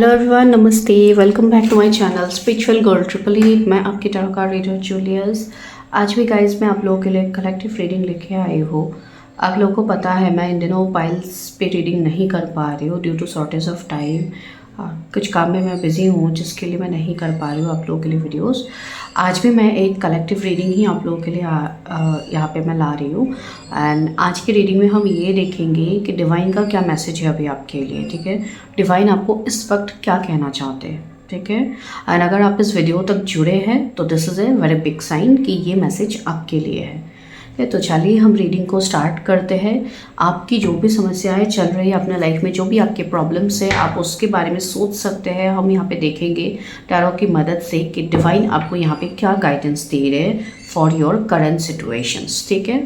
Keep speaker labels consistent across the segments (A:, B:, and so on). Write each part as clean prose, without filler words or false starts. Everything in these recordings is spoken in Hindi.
A: हेलो एवरीवन, नमस्ते। Welcome back to my channel spiritual girl triple E. मैं आपकी टैरो कार्ड रीडर जूलियस। आज भी गाइज मैं आप लोगों के लिए कलेक्टिव रीडिंग लेके आई हूँ। आप लोगों को पता है मैं इन दिनों पाइल्स पे रीडिंग नहीं कर पा रही हूँ due to shortage of time. कुछ काम में मैं बिज़ी हूँ जिसके लिए मैं नहीं कर पा रही हूँ आप लोगों के लिए वीडियोस। आज भी मैं एक कलेक्टिव रीडिंग ही आप लोगों के लिए यहाँ पे मैं ला रही हूँ। एंड आज की रीडिंग में हम ये देखेंगे कि डिवाइन का क्या मैसेज है अभी आपके लिए। ठीक है, डिवाइन आपको इस वक्त क्या कहना चाहते हैं। ठीक है, एंड अगर आप इस वीडियो तक जुड़े हैं तो this is a very big sign कि ये मैसेज आपके लिए है। तो चलिए हम रीडिंग को स्टार्ट करते हैं। आपकी जो भी समस्याएं चल रही है अपने लाइफ में, जो भी आपके प्रॉब्लम्स है, आप उसके बारे में सोच सकते हैं। हम यहाँ पे देखेंगे टैरो की मदद से कि डिवाइन आपको यहाँ पे क्या गाइडेंस दे रहे हैं फॉर योर करंट सिचुएशंस। ठीक है,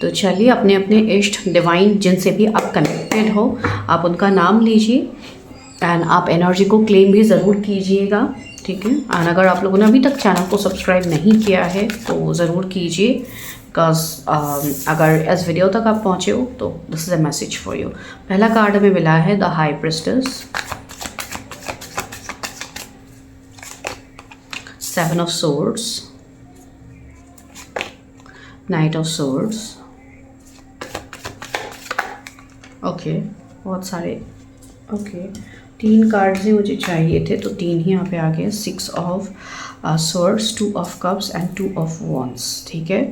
A: तो चलिए अपने अपने इष्ट डिवाइन जिनसे भी आप कनेक्टेड हो आप उनका नाम लीजिए एंड आप एनर्जी को क्लेम भी ज़रूर कीजिएगा। ठीक है, एंड अगर आप लोगों ने अभी तक चैनल को सब्सक्राइब नहीं किया है तो ज़रूर कीजिए, बिकॉज अगर इस वीडियो तक आप पहुँचे हो तो this is a message for you. पहला कार्ड हमें मिला है the high priestess, 7 of swords, night of swords. Okay, बहुत सारे ओके 3 कार्ड्स ही मुझे चाहिए थे तो 3 ही यहाँ पे आ गए। 6 of swords, 2 of cups and 2 of wands. ठीक है,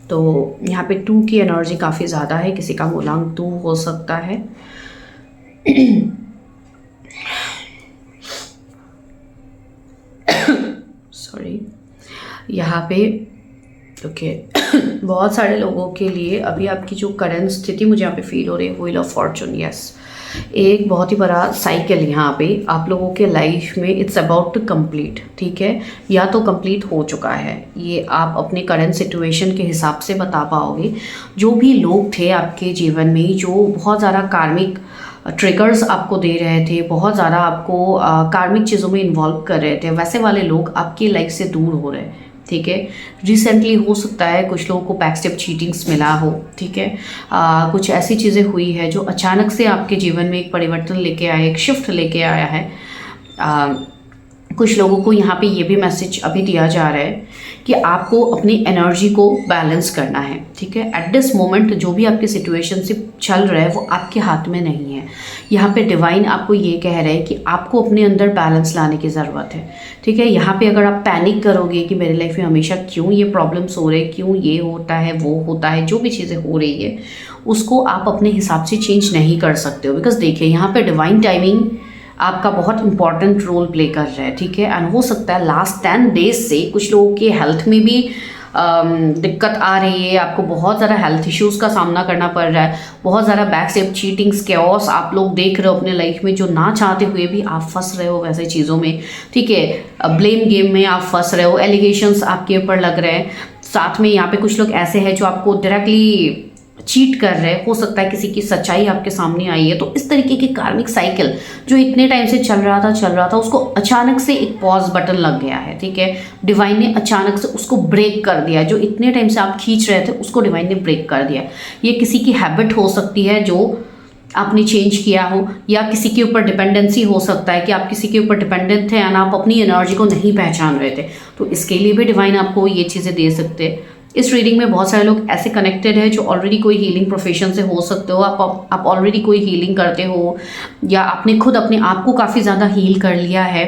A: तो यहाँ पे 2 की एनर्जी काफ़ी ज़्यादा है, किसी का मूलांक 2 हो सकता है। सॉरी, यहाँ पे ओके बहुत सारे लोगों के लिए अभी आपकी जो करंट स्थिति मुझे यहाँ पे फील हो रही है व्हील ऑफ फॉर्चून। यस, एक बहुत ही बड़ा साइकिल यहाँ पे आप लोगों के लाइफ में इट्स अबाउट टू कंप्लीट। ठीक है, या तो कंप्लीट हो चुका है, ये आप अपने करंट सिचुएशन के हिसाब से बता पाओगे। जो भी लोग थे आपके जीवन में जो बहुत ज़्यादा कार्मिक ट्रिगर्स आपको दे रहे थे, बहुत ज़्यादा आपको कार्मिक चीज़ों में इन्वॉल्व कर रहे थे, वैसे वाले लोग आपकी लाइफ से दूर हो रहे हैं। ठीक है, रिसेंटली हो सकता है कुछ लोगों को बैकस्टेप चीटिंग्स मिला हो। ठीक है, कुछ ऐसी चीज़ें हुई है जो अचानक से आपके जीवन में एक परिवर्तन लेके आया, एक शिफ्ट लेके आया है। कुछ लोगों को यहाँ पे ये भी मैसेज अभी दिया जा रहा है कि आपको अपनी एनर्जी को बैलेंस करना है। ठीक है, एट दिस मोमेंट जो भी आपकी सिचुएशनशिप चल रहा है वो आपके हाथ में नहीं है। यहाँ पे डिवाइन आपको ये कह रहे हैं कि आपको अपने अंदर बैलेंस लाने की ज़रूरत है। ठीक है, यहाँ पे अगर आप पैनिक करोगे कि मेरी लाइफ में हमेशा क्यों ये प्रॉब्लम्स हो रहे हैं, क्यों ये होता है वो होता है, जो भी चीज़ें हो रही है उसको आप अपने हिसाब से चेंज नहीं कर सकते हो। बिकॉज देखिए यहाँ पे डिवाइन टाइमिंग आपका बहुत इंपॉर्टेंट रोल प्ले कर रहा है। ठीक है, एंड हो सकता है लास्ट 10 डेज से कुछ लोगों के हेल्थ में भी दिक्कत आ रही है, आपको बहुत ज़्यादा हेल्थ इश्यूज़ का सामना करना पड़ रहा है, बहुत ज़्यादा बैकस्टेप चीटिंग्स कैओस आप लोग देख रहे हो अपने लाइफ में, जो ना चाहते हुए भी आप फंस रहे हो वैसे चीज़ों में। ठीक है, ब्लेम गेम में आप फंस रहे हो, एलिगेशंस आपके ऊपर लग रहे हैं। साथ में यहाँ पे कुछ लोग ऐसे हैं जो आपको डायरेक्टली चीट कर रहे हैं, हो सकता है किसी की सच्चाई आपके सामने आई है। तो इस तरीके की कार्मिक साइकिल जो इतने टाइम से चल रहा था उसको अचानक से एक पॉज बटन लग गया है। ठीक है, डिवाइन ने अचानक से उसको ब्रेक कर दिया। जो इतने टाइम से आप खींच रहे थे उसको डिवाइन ने ब्रेक कर दिया। ये किसी की हैबिट हो सकती है जो आपने चेंज किया हो, या किसी के ऊपर डिपेंडेंसी हो सकता है कि आप किसी के ऊपर डिपेंडेंट थे एंड आप अपनी एनर्जी को नहीं पहचान रहे थे। तो इसके लिए भी डिवाइन आपको ये चीज़ें दे सकते हैं। इस रीडिंग में बहुत सारे लोग ऐसे कनेक्टेड है जो ऑलरेडी कोई हीलिंग प्रोफेशन से हो सकते हो, आप ऑलरेडी कोई हीलिंग करते हो, या आपने खुद अपने आप को काफ़ी ज़्यादा हील कर लिया है।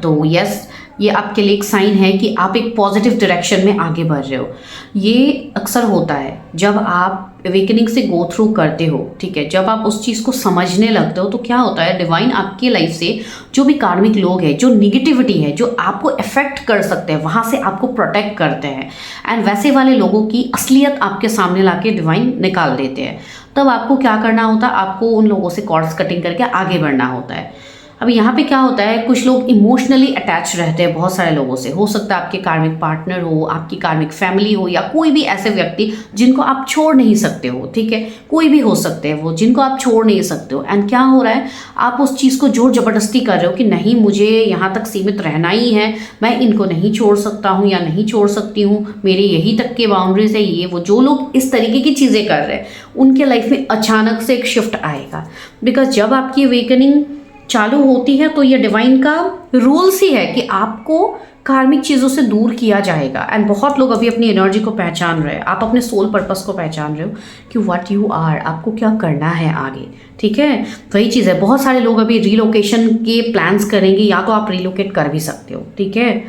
A: तो यस, ये आपके लिए एक साइन है कि आप एक पॉजिटिव डायरेक्शन में आगे बढ़ रहे हो। ये अक्सर होता है जब आप अवेकनिंग से गो थ्रू करते हो। ठीक है, जब आप उस चीज़ को समझने लगते हो तो क्या होता है, डिवाइन आपकी लाइफ से जो भी कार्मिक लोग हैं, जो निगेटिविटी है, जो आपको अफेक्ट कर सकते हैं, वहाँ से आपको प्रोटेक्ट करते हैं। एंड वैसे वाले लोगों की असलियत आपके सामने लाके डिवाइन निकाल देते हैं। तब आपको क्या करना होता है, आपको उन लोगों से कॉर्ड्स कटिंग करके आगे बढ़ना होता है। अब यहाँ पे क्या होता है, कुछ लोग इमोशनली अटैच रहते हैं बहुत सारे लोगों से। हो सकता है आपके कार्मिक पार्टनर हो, आपकी कार्मिक फैमिली हो, या कोई भी ऐसे व्यक्ति जिनको आप छोड़ नहीं सकते हो। ठीक है, कोई भी हो सकते हैं वो जिनको आप छोड़ नहीं सकते हो। एंड क्या हो रहा है, आप उस चीज़ को जोर जबरदस्ती कर रहे हो कि नहीं मुझे यहाँ तक सीमित रहना ही है, मैं इनको नहीं छोड़ सकता हूँ या नहीं छोड़ सकती हूँ, मेरे यही तक के बाउंड्रीज है। ये वो जो लोग इस तरीके की चीज़ें कर रहे हैं उनके लाइफ में अचानक से एक शिफ्ट आएगा। बिकॉज जब आपकी अवेकनिंग चालू होती है तो ये डिवाइन का रूल्स ही है कि आपको कार्मिक चीज़ों से दूर किया जाएगा। एंड बहुत लोग अभी अपनी एनर्जी को पहचान रहे हैं, आप अपने सोल पर्पस को पहचान रहे हो कि व्हाट यू आर, आपको क्या करना है आगे, ठीक है। वही चीज़ है, बहुत सारे लोग अभी रिलोकेशन के प्लान्स करेंगे, या तो आप रिलोकेट कर भी सकते हो, ठीक है।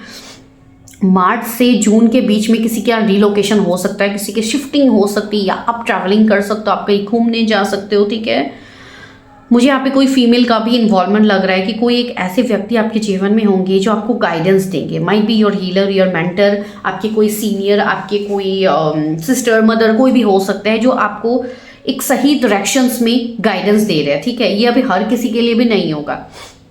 A: मार्च से जून के बीच में किसी का रिलोकेशन हो सकता है, किसी की शिफ्टिंग हो सकती है, या आप ट्रैवलिंग कर सकते हो, आप कहीं घूमने जा सकते हो, ठीक है। मुझे यहाँ पे कोई फीमेल का भी इन्वॉल्वमेंट लग रहा है कि कोई एक ऐसे व्यक्ति आपके जीवन में होंगे जो आपको गाइडेंस देंगे। Might be your healer, your mentor, आपके कोई सीनियर, आपके कोई सिस्टर, मदर, कोई भी हो सकता है जो आपको एक सही डायरेक्शंस में गाइडेंस दे रहे हैं, ठीक है। ये अभी हर किसी के लिए भी नहीं होगा,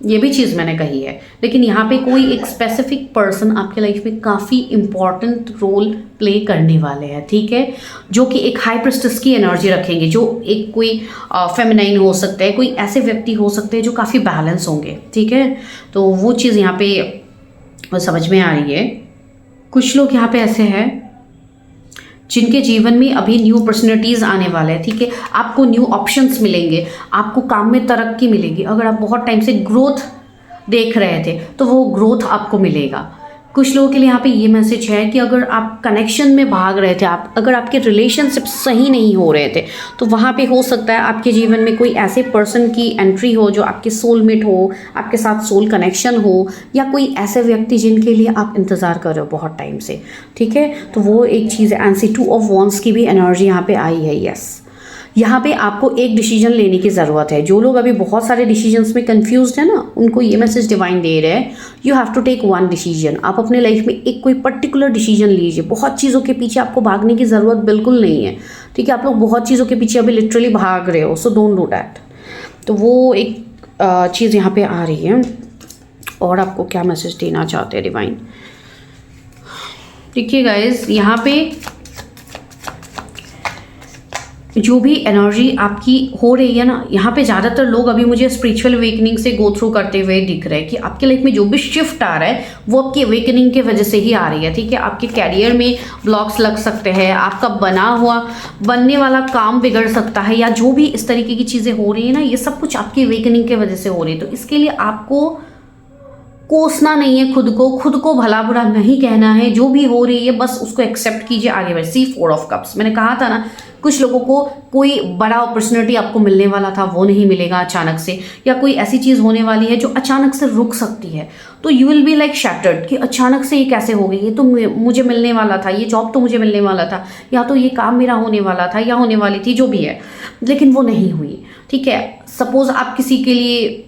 A: ये भी चीज़ मैंने कही है, लेकिन यहाँ पे कोई एक स्पेसिफिक पर्सन आपके लाइफ में काफ़ी इंपॉर्टेंट रोल प्ले करने वाले हैं, ठीक है, जो कि एक हाई प्रिस्टेस की एनर्जी रखेंगे, जो एक कोई फेमिनाइन हो सकता है, कोई ऐसे व्यक्ति हो सकते हैं जो काफ़ी बैलेंस होंगे, ठीक है। तो वो चीज़ यहाँ पे समझ में आ रही है। कुछ लोग यहाँ पे ऐसे हैं जिनके जीवन में अभी न्यू पर्सनैलिटीज़ आने वाले हैं, ठीक है। आपको न्यू ऑप्शंस मिलेंगे, आपको काम में तरक्की मिलेगी। अगर आप बहुत टाइम से ग्रोथ देख रहे थे तो वो ग्रोथ आपको मिलेगा। कुछ लोगों के लिए यहाँ पे ये मैसेज है कि अगर आप कनेक्शन में भाग रहे थे, आप अगर आपके रिलेशनशिप सही नहीं हो रहे थे, तो वहाँ पे हो सकता है आपके जीवन में कोई ऐसे पर्सन की एंट्री हो जो आपके सोलमेट हो, आपके साथ सोल कनेक्शन हो, या कोई ऐसे व्यक्ति जिनके लिए आप इंतज़ार कर रहे हो बहुत टाइम से, ठीक है। तो वो एक चीज़ है। एंड 2 ऑफ वॉन्ड्स की भी एनर्जी यहाँ पे आई है। यस, यहाँ पे आपको एक डिसीजन लेने की ज़रूरत है। जो लोग अभी बहुत सारे डिसीजंस में कंफ्यूज्ड है ना, उनको ये मैसेज डिवाइन दे रहे हैं, you have to take one decision. आप अपने लाइफ में एक कोई पर्टिकुलर डिसीजन लीजिए। बहुत चीज़ों के पीछे आपको भागने की ज़रूरत बिल्कुल नहीं है, ठीक है। आप लोग बहुत चीज़ों के पीछे अभी लिटरली भाग रहे हो, सो डोंट डू दैट। तो वो एक चीज़ यहाँ पे आ रही है। और आपको क्या मैसेज देना चाहते हैं डिवाइन? देखिए गाइज, यहाँ पे जो भी एनर्जी आपकी हो रही है ना, यहाँ पे ज़्यादातर लोग अभी मुझे स्पिरिचुअल अवेकनिंग से गो थ्रू करते हुए दिख रहे हैं कि आपके लाइफ में जो भी शिफ्ट आ रहा है वो आपकी अवेकनिंग की वजह से ही आ रही है, ठीक है। आपके कैरियर में ब्लॉक्स लग सकते हैं, आपका बनने वाला काम बिगड़ सकता है, या जो भी इस तरीके की चीज़ें हो रही है ना, ये सब कुछ आपकी अवेकनिंग की वजह से हो रही है। तो इसके लिए आपको कोसना नहीं है, खुद को भला बुरा नहीं कहना है। जो भी हो रही है बस उसको एक्सेप्ट कीजिए, आगे बढ़िए। सी 4 ऑफ कप्स, मैंने कहा था ना, कुछ लोगों को कोई बड़ा अपॉर्चुनिटी आपको मिलने वाला था, वो नहीं मिलेगा अचानक से, या कोई ऐसी चीज़ होने वाली है जो अचानक से रुक सकती है। तो you will be like shattered कि अचानक से ये कैसे हो गई, ये तो मुझे मिलने वाला था, ये जॉब तो मुझे मिलने वाला था, या तो ये काम मेरा होने वाला था, या होने वाली थी, जो भी है, लेकिन वो नहीं हुई, ठीक है। सपोज आप किसी के लिए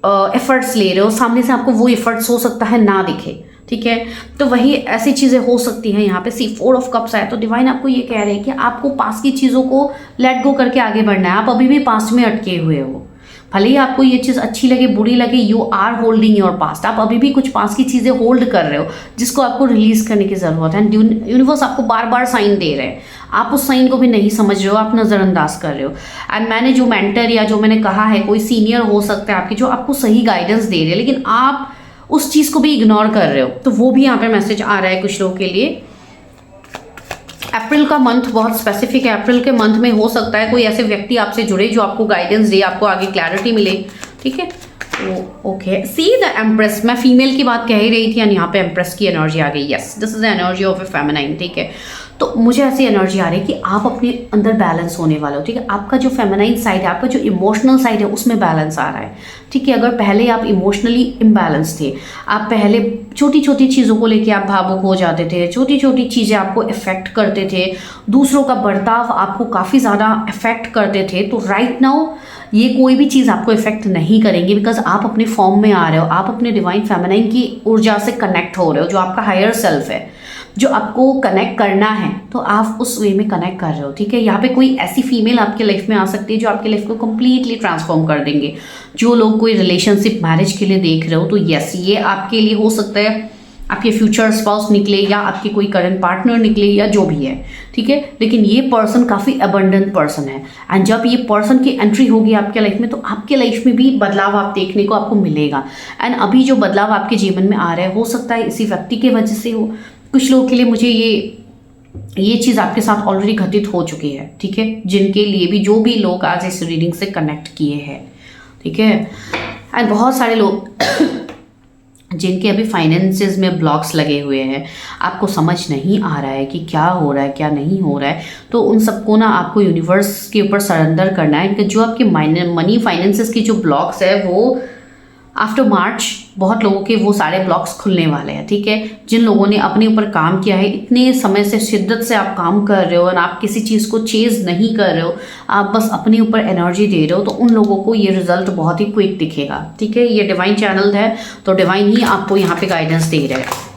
A: एफर्ट्स ले रहे हो, सामने से आपको वो एफर्ट्स हो सकता है ना दिखे, ठीक है। तो वही ऐसी चीज़ें हो सकती हैं। यहाँ पे सी 4 ऑफ कप्स आया, तो डिवाइन आपको ये कह रहे हैं कि आपको पास की चीज़ों को लेट गो करके आगे बढ़ना है। आप अभी भी पास्ट में अटके हुए हो, भले ही आपको ये चीज़ अच्छी लगे बुरी लगे, you are holding your past. आप अभी भी कुछ पास्ट की चीज़ें होल्ड कर रहे हो जिसको आपको रिलीज करने की ज़रूरत है। यूनिवर्स आपको बार बार साइन दे रहे हैं, आप उस साइन को भी नहीं समझ रहे हो, आप नज़रअंदाज कर रहे हो। एंड मैंने जो मेंटर या जो मैंने कहा है, कोई सीनियर हो सकता है आपकी जो आपको सही गाइडेंस दे रहे हैं, लेकिन आप उस चीज़ को भी इग्नोर कर रहे हो। तो वो भी यहाँ पे मैसेज आ रहा है कुछ लोगों के लिए। अप्रैल का मंथ बहुत स्पेसिफिक है। अप्रैल के मंथ में हो सकता है कोई ऐसे व्यक्ति आपसे जुड़े जो आपको गाइडेंस दे, आपको आगे क्लैरिटी मिले, ठीक है। ओके, सी द एम्प्रेस, मैं फीमेल की बात कह ही रही थी, एंड यहाँ पे एम्प्रेस की एनर्जी आ गई। Yes, this is the energy of A feminine, ठीक है। तो मुझे ऐसी एनर्जी आ रही है कि आप अपने अंदर बैलेंस होने वाले हो, ठीक है। आपका जो फेमिनाइन साइड है, आपका जो इमोशनल साइड है, उसमें बैलेंस आ रहा है, ठीक है। अगर पहले आप इमोशनली इम्बैलेंस थे, आप पहले छोटी छोटी चीज़ों को लेके आप भावुक हो जाते थे, छोटी छोटी चीज़ें आपको इफेक्ट करते थे, दूसरों का बर्ताव आपको काफ़ी ज़्यादा इफेक्ट करते थे, तो राइट नाउ ये कोई भी चीज़ आपको इफेक्ट नहीं करेंगी, बिकॉज आप अपने फॉर्म में आ रहे हो, आप अपने डिवाइन फेमिनाइन की ऊर्जा से कनेक्ट हो रहे हो, जो आपका हायर सेल्फ है, जो आपको कनेक्ट करना है, तो आप उस वे में कनेक्ट कर रहे हो, ठीक है। यहाँ पे कोई ऐसी फीमेल आपके लाइफ में आ सकती है जो आपके लाइफ को कम्प्लीटली ट्रांसफॉर्म कर देंगे। जो लोग कोई रिलेशनशिप मैरिज के लिए देख रहे हो, तो यस, ये आपके लिए हो सकता है आपके फ्यूचर स्पाउस निकले, या आपके कोई करंट पार्टनर निकले, या जो भी है, ठीक है। लेकिन ये पर्सन काफ़ी अबंडेंट पर्सन है, एंड जब ये पर्सन की एंट्री होगी आपके लाइफ में, तो आपके लाइफ में भी बदलाव आप देखने को आपको मिलेगा। एंड अभी जो बदलाव आपके जीवन में आ रहा है, हो सकता है इसी व्यक्ति की वजह से हो। कुछ लोगों के लिए मुझे ये चीज़ आपके साथ ऑलरेडी घटित हो चुकी है, ठीक है। जिनके लिए भी, जो भी लोग आज इस रीडिंग से कनेक्ट किए हैं, ठीक है। एंड बहुत सारे लोग जिनके अभी फाइनेंसेस में ब्लॉक्स लगे हुए हैं, आपको समझ नहीं आ रहा है कि क्या हो रहा है क्या नहीं हो रहा है, तो उन सबको ना आपको यूनिवर्स के ऊपर सरेंडर करना है कि जो आपके मनी फाइनेंसेस की जो ब्लॉक्स है वो आफ्टर मार्च बहुत लोगों के वो सारे ब्लॉक्स खुलने वाले हैं, ठीक है। जिन लोगों ने अपने ऊपर काम किया है, इतने समय से शिद्दत से आप काम कर रहे हो और आप किसी चीज़ को चेज़ नहीं कर रहे हो, आप बस अपने ऊपर एनर्जी दे रहे हो, तो उन लोगों को ये रिजल्ट बहुत ही क्विक दिखेगा, ठीक है। ये डिवाइन चैनल है तो डिवाइन ही आपको यहाँ पे गाइडेंस दे रहे हैं।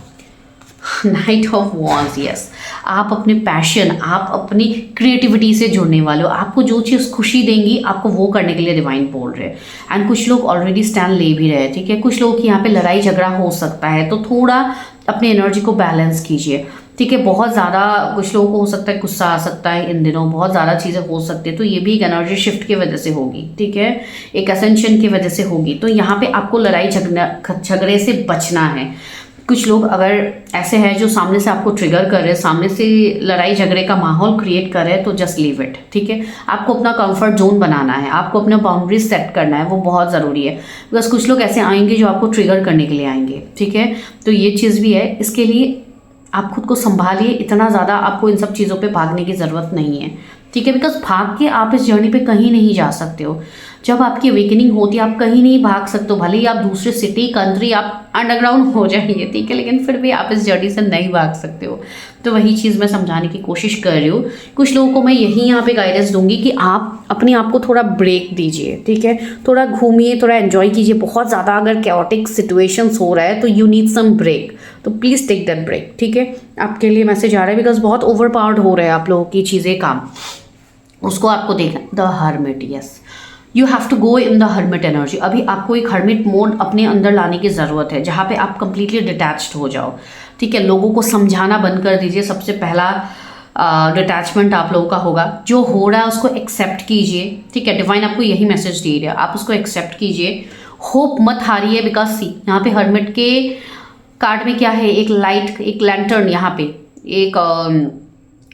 A: नाइट ऑफ वॉन्ड्स, यस, आप अपने पैशन, आप अपनी क्रिएटिविटी से जुड़ने वाले हो। आपको जो चीज़ खुशी देंगी आपको वो करने के लिए डिवाइन बोल रहे हैं। एंड कुछ लोग ऑलरेडी स्टैंड ले भी रहे हैं, ठीक है। कुछ लोगों की यहाँ पे लड़ाई झगड़ा हो सकता है, तो थोड़ा अपनी एनर्जी को बैलेंस कीजिए, ठीक है। बहुत ज़्यादा कुछ लोगों को हो सकता है गुस्सा आ सकता है इन दिनों, बहुत ज़्यादा चीज़ें हो सकती है, तो ये भी एक एनर्जी शिफ्ट की वजह से होगी, ठीक है, एक असेंशन की वजह से होगी। तो यहाँ पे आपको लड़ाई झगड़े से बचना है। कुछ लोग अगर ऐसे हैं जो सामने से आपको ट्रिगर कर रहे हैं, सामने से लड़ाई झगड़े का माहौल क्रिएट कर रहे हैं, तो जस्ट लीव इट, ठीक है। आपको अपना कंफर्ट जोन बनाना है, आपको अपना बाउंड्रीज सेट करना है, वो बहुत ज़रूरी है। बिकॉज कुछ लोग ऐसे आएंगे जो आपको ट्रिगर करने के लिए आएंगे, ठीक है। तो ये चीज़ भी है, इसके लिए आप खुद को संभालिए। इतना ज़्यादा आपको इन सब चीज़ों पे भागने की ज़रूरत नहीं है, ठीक है। बिकॉज भाग के आप इस जर्नी पे कहीं नहीं जा सकते हो। जब आपकी अवेकनिंग होती है आप कहीं नहीं भाग सकते हो, भले ही आप दूसरे सिटी कंट्री आप अंडरग्राउंड हो जाएंगे, ठीक है, लेकिन फिर भी आप इस जर्नी से नहीं भाग सकते हो। तो वही चीज़ मैं समझाने की कोशिश कर रही हूँ। कुछ लोगों को मैं यही यहाँ पे गाइडेंस दूंगी कि आप अपने आप को थोड़ा ब्रेक दीजिए, ठीक है। थोड़ा घूमिए, थोड़ा एंजॉय कीजिए। बहुत ज़्यादा अगर कैओटिक सिचुएशंस हो रहा है तो यू नीड सम ब्रेक, तो प्लीज़ टेक दैट ब्रेक, ठीक है। आपके लिए मैसेज आ रहा है बिकॉज बहुत ओवर पावर्ड हो रहा है आप लोगों की चीज़ें, काम, उसको आपको देखना। The hermit, yes, you have to go in the hermit energy. अभी आपको एक हर्मिट मोड अपने अंदर लाने की ज़रूरत है, जहाँ पे आप कंप्लीटली डिटैच्ड हो जाओ, ठीक है। लोगों को समझाना बंद कर दीजिए। सबसे पहला डिटैचमेंट आप लोगों का होगा। जो हो रहा है उसको एक्सेप्ट कीजिए, ठीक है। डिवाइन आपको यही मैसेज दे रहा है, आप उसको एक्सेप्ट कीजिए। होप मत हारिए, बिकॉज सी यहाँ पे हर्मिट के कार्ड में क्या है, एक लाइट, एक लैंटर्न, यहाँ पे एक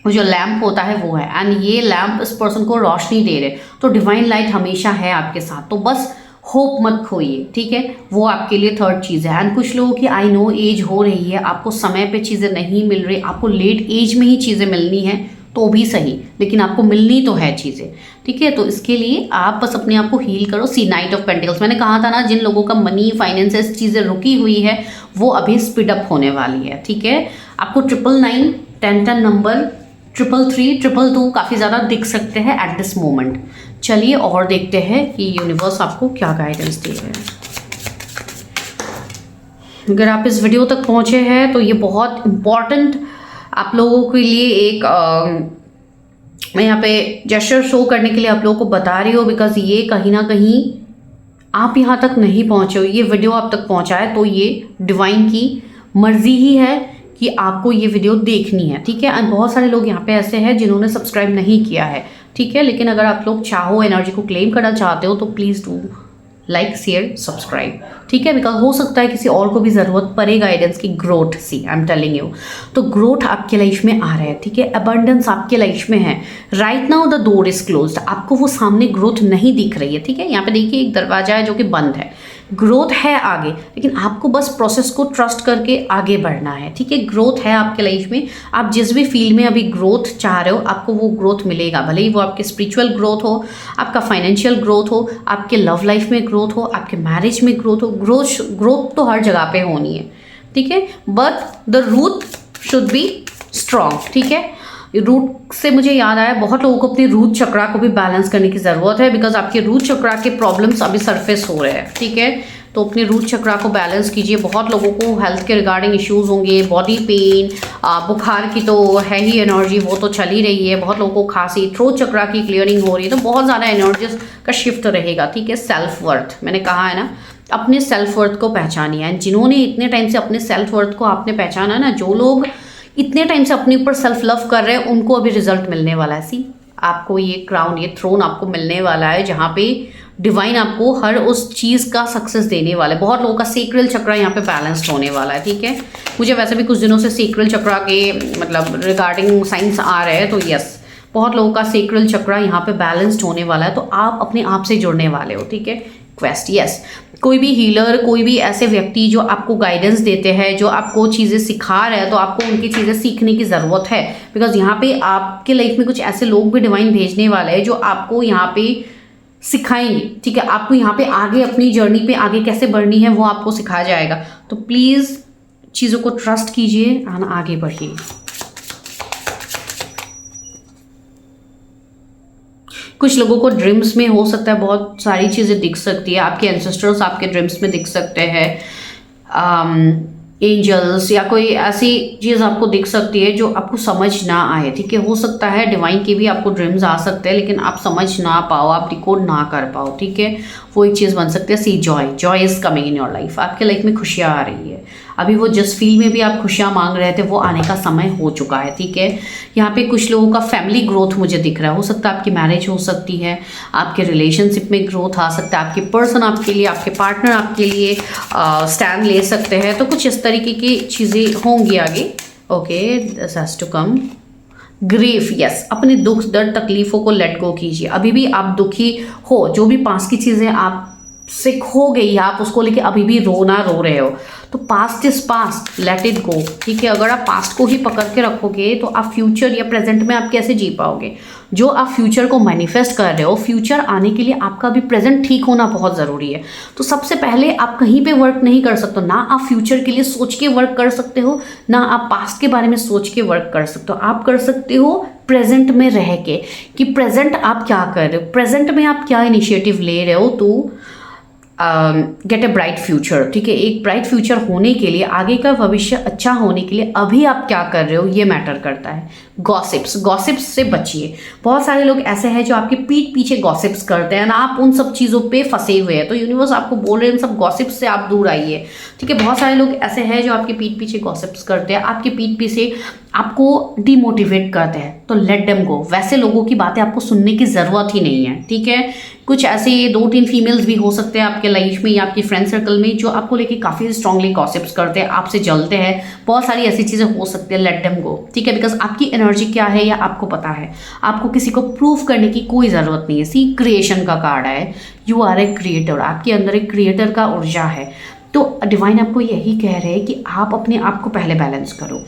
A: जो लैंप होता है वो है, एंड ये लैंप इस पर्सन को रोशनी दे रहे, तो डिवाइन लाइट हमेशा है आपके साथ। तो बस होप मत खोइए, ठीक है, वो आपके लिए थर्ड चीज़ है। एंड कुछ लोगों की आई नो एज हो रही है, आपको समय पे चीज़ें नहीं मिल रही, आपको लेट एज में ही चीज़ें मिलनी है तो भी सही, लेकिन आपको मिलनी तो है चीज़ें, ठीक है। तो इसके लिए आप बस अपने आप को हील करो। सी नाइट ऑफ पेंटिकल्स, मैंने कहा था ना, जिन लोगों का मनी फाइनेंसेस चीज़ें रुकी हुई है वो अभी स्पीड अप होने वाली है, ठीक है। आपको 999, 1010 नंबर, 333, 222 काफ़ी ज़्यादा दिख सकते हैं एट दिस मोमेंट। चलिए और देखते हैं कि यूनिवर्स आपको क्या गाइडेंस दे रहे हैं। अगर आप इस वीडियो तक पहुँचे हैं तो ये बहुत इम्पॉर्टेंट आप लोगों के लिए एक मैं यहाँ पे जेस्चर शो करने के लिए आप लोगों को बता रही हूँ, बिकॉज ये कहीं ना कहीं आप यहाँ तक नहीं पहुँचे हो, ये वीडियो आप तक पहुँचा है तो ये डिवाइन की मर्जी ही है कि आपको ये वीडियो देखनी है, ठीक है। एंड बहुत सारे लोग यहाँ पे ऐसे हैं जिन्होंने सब्सक्राइब नहीं किया है, ठीक है। लेकिन अगर आप लोग चाहो, एनर्जी को क्लेम करना चाहते हो, तो please do like, share, subscribe, ठीक है। बिकॉज हो सकता है किसी और को भी ज़रूरत पड़े गाइडेंस की। Growth, see I am telling you, तो ग्रोथ आपके लाइफ में आ रहा है, ठीक है। अबंडेंस आपके लाइफ में है। Right now the door is closed, आपको वो सामने ग्रोथ नहीं दिख रही है, ठीक है। यहाँ पे देखिए एक दरवाजा है जो कि बंद है, ग्रोथ है आगे, लेकिन आपको बस प्रोसेस को ट्रस्ट करके आगे बढ़ना है, ठीक है। ग्रोथ है आपके लाइफ में, आप जिस भी फील्ड में अभी ग्रोथ चाह रहे हो आपको वो ग्रोथ मिलेगा, भले ही वो आपके स्पिरिचुअल ग्रोथ हो, आपका फाइनेंशियल ग्रोथ हो, आपके लव लाइफ में ग्रोथ हो, आपके मैरिज में ग्रोथ हो। ग्रोथ तो हर जगह पे होनी है, ठीक है, but the root should be strong, ठीक है। रूट से मुझे याद आया, बहुत लोगों को अपने रूट चक्रा को भी बैलेंस करने की ज़रूरत है, बिकॉज आपके रूट चक्रा के प्रॉब्लम्स अभी सरफेस हो रहे हैं, ठीक है। तो अपने रूट चक्रा को बैलेंस कीजिए। बहुत लोगों को हेल्थ के रिगार्डिंग इश्यूज होंगे, बॉडी पेन, बुखार की तो है ही एनर्जी, वो तो चल ही रही है। बहुत लोगों को खांसी, थ्रोट चक्रा की क्लियरिंग हो रही है, तो बहुत ज़्यादा एनर्जीज का शिफ्ट रहेगा, ठीक है। सेल्फ वर्थ, मैंने कहा है ना, अपने सेल्फ वर्थ को पहचानिए। एंड जिन्होंने इतने टाइम से अपने सेल्फ वर्थ को आपने पहचाना ना, जो लोग इतने टाइम से अपने ऊपर सेल्फ लव कर रहे हैं, उनको अभी रिजल्ट मिलने वाला है। सी आपको ये क्राउन, ये थ्रोन आपको मिलने वाला है, जहाँ पे डिवाइन आपको हर उस चीज़ का सक्सेस देने वाला है। बहुत लोगों का सेक्रल चक्रा यहाँ पे बैलेंस्ड होने वाला है, ठीक है। मुझे वैसे भी कुछ दिनों से सेक्रल चक्रा के मतलब रिगार्डिंग साइंस आ रहे हैं, तो यस, बहुत लोगों का सेक्रल चक्रा यहाँ पे बैलेंस्ड होने वाला है, तो आप अपने आप से जुड़ने वाले हो, ठीक है। क्वेस्ट, यस, कोई भी हीलर, कोई भी ऐसे व्यक्ति जो आपको गाइडेंस देते हैं, जो आपको चीज़ें सिखा रहे हैं, तो आपको उनकी चीज़ें सीखने की ज़रूरत है। बिकॉज यहाँ पे आपके लाइफ में कुछ ऐसे लोग भी डिवाइन भेजने वाले हैं जो आपको यहाँ पे सिखाएंगे, ठीक है। आपको यहाँ पे आगे अपनी जर्नी पे आगे कैसे बढ़नी है वो आपको सिखाया जाएगा। तो प्लीज़ चीज़ों को ट्रस्ट कीजिए और आगे बढ़िए। कुछ लोगों को ड्रीम्स में हो सकता है बहुत सारी चीज़ें दिख सकती है, आपके एंसेस्टर्स आपके ड्रीम्स में दिख सकते हैं, एंजल्स या कोई ऐसी चीज़ आपको दिख सकती है जो आपको समझ ना आए, ठीक है। हो सकता है डिवाइन के भी आपको ड्रीम्स आ सकते हैं लेकिन आप समझ ना पाओ, आप डिकोड ना कर पाओ, ठीक है। वो एक चीज़ बन सकती है। See joy is coming in your life, आपके लाइफ में खुशियाँ आ रही है। अभी वो जिस फील्ड में भी आप खुशियाँ मांग रहे थे वो आने का समय हो चुका है, ठीक है। यहाँ पे कुछ लोगों का फैमिली ग्रोथ मुझे दिख रहा है। हो सकता है आपकी मैरिज हो सकती है, आपके रिलेशनशिप में ग्रोथ आ सकता है, आपके पर्सन आपके लिए, आपके पार्टनर आपके लिए स्टैंड ले सकते हैं। तो कुछ इस तरीके की चीज़ें होंगी आगे। Okay, this has to come. Grief, yes, अपने दुख दर्द तकलीफों को लेट गो कीजिए। अभी भी आप दुखी हो, जो भी पास की चीज़ें आप से खो गई, आप उसको लेके अभी भी रो रहे हो, तो past is past, let it go, ठीक है। अगर आप पास्ट को ही पकड़ के रखोगे तो आप फ्यूचर या प्रेजेंट में आप कैसे जी पाओगे। जो आप फ्यूचर को मैनिफेस्ट कर रहे हो, फ्यूचर आने के लिए आपका भी प्रेजेंट ठीक होना बहुत ज़रूरी है। तो सबसे पहले आप कहीं पे वर्क नहीं कर सकते, ना आप फ्यूचर के लिए सोच के वर्क कर सकते हो, ना आप पास्ट के बारे में सोच के वर्क कर सकते हो। आप कर सकते हो प्रेजेंट में रह के, कि प्रेजेंट आप क्या कर रहे हो, प्रेजेंट में आप क्या इनिशिएटिव ले रहे हो to get a bright future, ठीक है। एक ब्राइट फ्यूचर होने के लिए, आगे का भविष्य अच्छा होने के लिए अभी आप क्या कर रहे हो ये मैटर करता है। गॉसिप्स से बचिए। बहुत सारे लोग ऐसे हैं जो आपके पीठ पीछे गॉसिप्स करते हैं ना, आप उन सब चीज़ों पे फंसे हुए हैं। तो यूनिवर्स आपको बोल रहे हैं इन सब गॉसिप्स से आप दूर आइए, ठीक है। बहुत सारे लोग ऐसे हैं जो आपके पीठ पीछे गॉसिप्स करते हैं, आपके पीठ पीछे आपको डिमोटिवेट करते हैं, तो लेट देम गो। वैसे लोगों की बातें आपको सुनने की ज़रूरत ही नहीं है, ठीक है। कुछ ऐसे 2-3 फीमेल्स भी हो सकते हैं आपके लाइफ में या आपकी फ्रेंड सर्कल में जो आपको लेके काफ़ी स्ट्रांगली गॉसिप्स करते हैं, आपसे जलते हैं। बहुत सारी ऐसी चीज़ें हो सकती है, लेट देम गो, ठीक है। बिकॉज आपकी एनर्जी क्या है या आपको पता है, आपको किसी को प्रूव करने की कोई ज़रूरत नहीं है। सी क्रिएशन का कार्ड है, यू आर ए क्रिएटर, आपके अंदर एक क्रिएटर का ऊर्जा है। तो डिवाइन आपको यही कह रहे हैं कि आप अपने आप को पहले बैलेंस करो।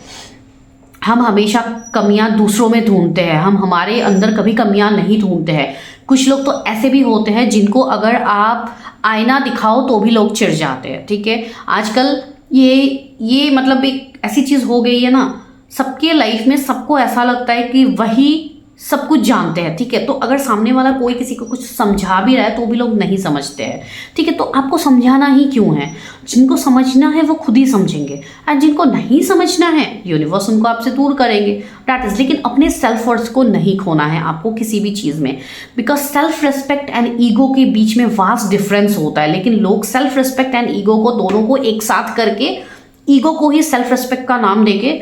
A: हम हमेशा कमियां दूसरों में ढूंढते हैं, हम हमारे अंदर कभी कमियां नहीं ढूंढते हैं। कुछ लोग तो ऐसे भी होते हैं जिनको अगर आप आईना दिखाओ तो भी लोग चिढ़ जाते हैं, ठीक है। आजकल ये मतलब एक ऐसी चीज़ हो गई है ना, सबके लाइफ में सबको ऐसा लगता है कि वही सब कुछ जानते हैं, ठीक है। तो अगर सामने वाला कोई किसी को कुछ समझा भी रहा है तो भी लोग नहीं समझते हैं, ठीक है। तो आपको समझाना ही क्यों है, जिनको समझना है वो खुद ही समझेंगे, एंड जिनको नहीं समझना है यूनिवर्स उनको आपसे दूर करेंगे, दैट इज। लेकिन अपने सेल्फ वर्थ को नहीं खोना है आपको किसी भी चीज़ में, because self respect and ego के बीच में वास्ट डिफरेंस होता है। लेकिन लोग सेल्फ रिस्पेक्ट एंड ईगो को दोनों को एक साथ करके, ईगो को ही सेल्फ रिस्पेक्ट का नाम देके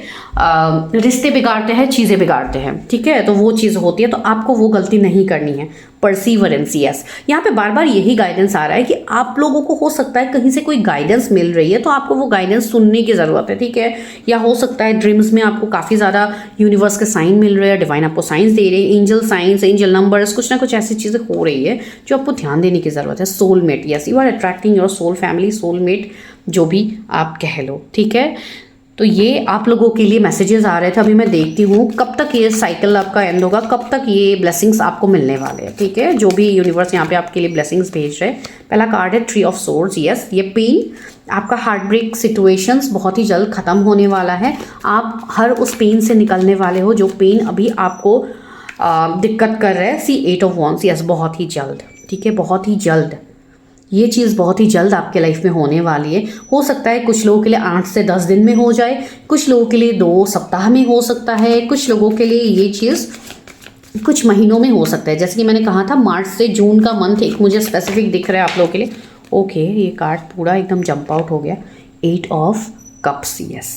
A: रिश्ते बिगाड़ते हैं, चीज़ें बिगाड़ते हैं, ठीक है। तो वो चीज़ होती है, तो आपको वो गलती नहीं करनी है। परसीवरेंस, यस, यहाँ पे बार बार यही गाइडेंस आ रहा है कि आप लोगों को हो सकता है कहीं से कोई गाइडेंस मिल रही है, तो आपको वो गाइडेंस सुनने की ज़रूरत है, ठीक है। या हो सकता है ड्रीम्स में आपको काफ़ी ज़्यादा यूनिवर्स के साइन मिल रहे हैं, डिवाइन आपको साइंस दे रहे हैं, एंजल साइंस, एंजल नंबर्स, कुछ ना कुछ ऐसी चीज़ें हो रही है जो आपको ध्यान देने की ज़रूरत है। Soulmate, yes, you are attracting your soul family, soulmate जो भी आप कह लो, ठीक है। तो ये आप लोगों के लिए मैसेजेस आ रहे थे। अभी मैं देखती हूँ कब तक ये साइकिल आपका एंड होगा, कब तक ये ब्लेसिंग्स आपको मिलने वाले हैं, ठीक है। जो भी यूनिवर्स यहाँ पे आपके लिए ब्लेसिंग्स भेज रहे हैं। पहला कार्ड है ट्री ऑफ सोर्ड्स, यस, ये पेन, आपका हार्ट ब्रेक सिचुएशंस बहुत ही जल्द ख़त्म होने वाला है। आप हर उस पेन से निकलने वाले हो जो पेन अभी आपको दिक्कत कर रहा है। सी 8 ऑफ वॉन्ड्स, यस, बहुत ही जल्द, ठीक है, बहुत ही जल्द ये चीज़ बहुत ही जल्द आपके लाइफ में होने वाली है। हो सकता है कुछ लोगों के लिए 8 से 10 दिन में हो जाए, कुछ लोगों के लिए 2 सप्ताह में हो सकता है, कुछ लोगों के लिए ये चीज़ कुछ महीनों में हो सकता है। जैसे कि मैंने कहा था मार्च से जून का मंथ एक मुझे स्पेसिफिक दिख रहा है आप लोगों के लिए। ओके, ये कार्ड पूरा एकदम जंप आउट हो गया। 8 ऑफ कप्स, यस,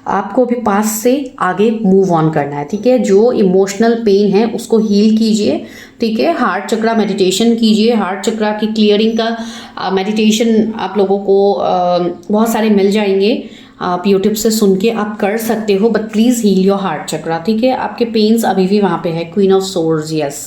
A: आपको भी पास से आगे मूव ऑन करना है, ठीक है। जो इमोशनल पेन है उसको हील कीजिए, ठीक है। हार्ट चक्रा मेडिटेशन कीजिए, हार्ट चक्रा की क्लियरिंग का मेडिटेशन आप लोगों को बहुत सारे मिल जाएंगे, आप यूट्यूब से सुन के आप कर सकते हो, but please heal your heart chakra, ठीक है। आपके पेन्स अभी भी वहाँ पे है। क्वीन ऑफ सोर्ड्स, यस,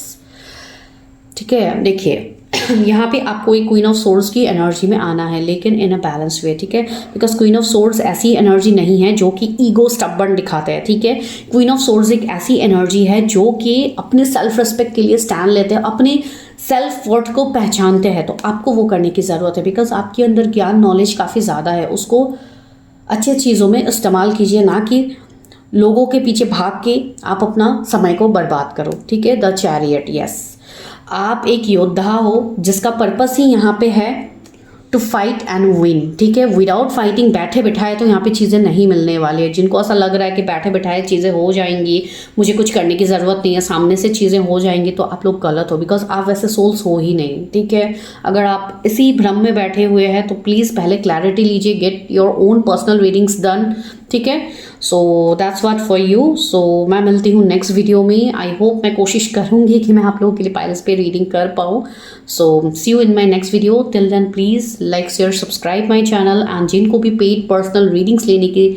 A: ठीक है। देखिए यहाँ पे आपको एक क्वीन ऑफ सोर्ड्स की एनर्जी में आना है, लेकिन इन अ बैलेंस वे, ठीक है। बिकॉज क्वीन ऑफ सोर्ड्स ऐसी एनर्जी नहीं है जो कि ईगो स्टबर्न दिखाते हैं, ठीक है। क्वीन ऑफ सोर्ड्स एक ऐसी एनर्जी है जो कि अपने सेल्फ रिस्पेक्ट के लिए स्टैंड लेते हैं, अपने सेल्फ वर्थ को पहचानते हैं। तो आपको वो करने की ज़रूरत है, बिकॉज आपके अंदर ज्ञान नॉलेज काफ़ी ज़्यादा है। उसको अच्छी चीज़ों में इस्तेमाल कीजिए, ना कि लोगों के पीछे भाग के आप अपना समय को बर्बाद करो, ठीक है। द चैरियट, यस, आप एक योद्धा हो जिसका पर्पस ही यहाँ पे है टू फाइट एंड विन, ठीक है। विदाउट फाइटिंग बैठे बिठाए तो यहाँ पे चीज़ें नहीं मिलने वाली है। जिनको ऐसा लग रहा है कि बैठे बिठाए चीज़ें हो जाएंगी, मुझे कुछ करने की ज़रूरत नहीं है, सामने से चीज़ें हो जाएंगी, तो आप लोग गलत हो। बिकॉज आप वैसे सोल्स हो ही नहीं, ठीक है। अगर आप इसी भ्रम में बैठे हुए हैं तो प्लीज़ पहले क्लैरिटी लीजिए, get your own personal readings done, ठीक है। So that's what for you. So मैं मिलती हूँ नेक्स्ट वीडियो में। आई होप, मैं कोशिश करूँगी कि मैं आप लोगों के लिए पायल्स पे रीडिंग कर पाऊँ। So see you in my next video. Till then please like share subscribe my channel. And जिनको भी पेड पर्सनल रीडिंग्स लेने की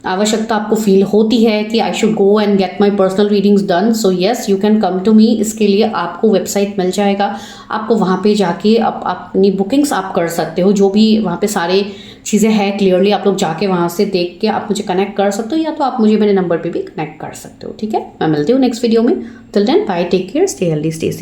A: आवश्यकता आपको फील होती है कि I should go and get my personal readings done, so yes you can come to me. इसके लिए आपको वेबसाइट मिल जाएगा, आपको वहाँ पे जाके अपनी बुकिंग्स आप कर सकते हो। जो भी वहाँ पे सारे चीज़ें हैं क्लियरली आप लोग जाके वहाँ से देख के आप मुझे कनेक्ट कर सकते हो, या तो आप मुझे मेरे नंबर पे भी कनेक्ट कर सकते हो, ठीक है। मैं मिलती हूँ नेक्स्ट वीडियो में। Till then bye, take care, stay healthy, stay safe.